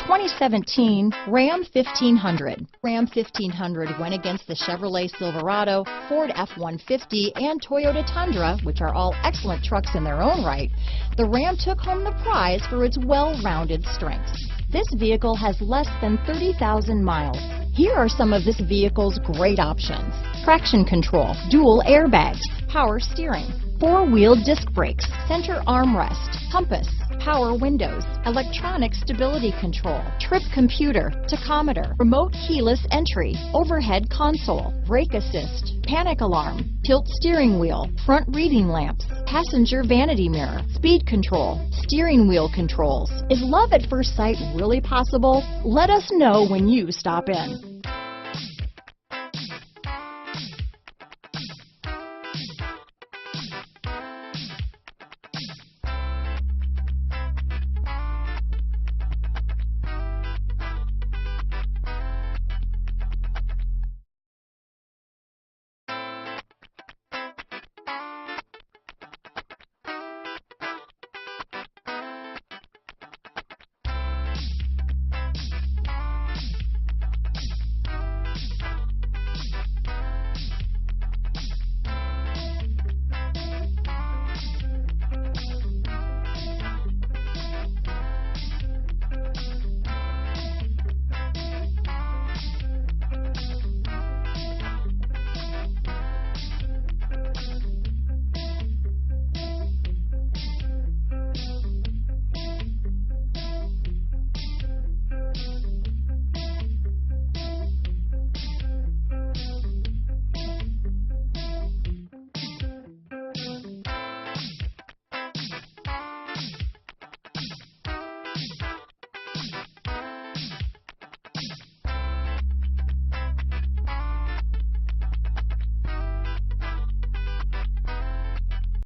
2017 Ram 1500. Ram 1500 went against the Chevrolet Silverado, Ford F-150, and Toyota Tundra, which are all excellent trucks in their own right. The Ram took home the prize for its well-rounded strengths. This vehicle has less than 30,000 miles. Here are some of this vehicle's great options: traction control, dual airbags, power steering, four-wheel disc brakes, center armrest, compass, power windows, electronic stability control, trip computer, tachometer, remote keyless entry, overhead console, brake assist, panic alarm, tilt steering wheel, front reading lamps, passenger vanity mirror, speed control, steering wheel controls. Is love at first sight really possible? Let us know when you stop in.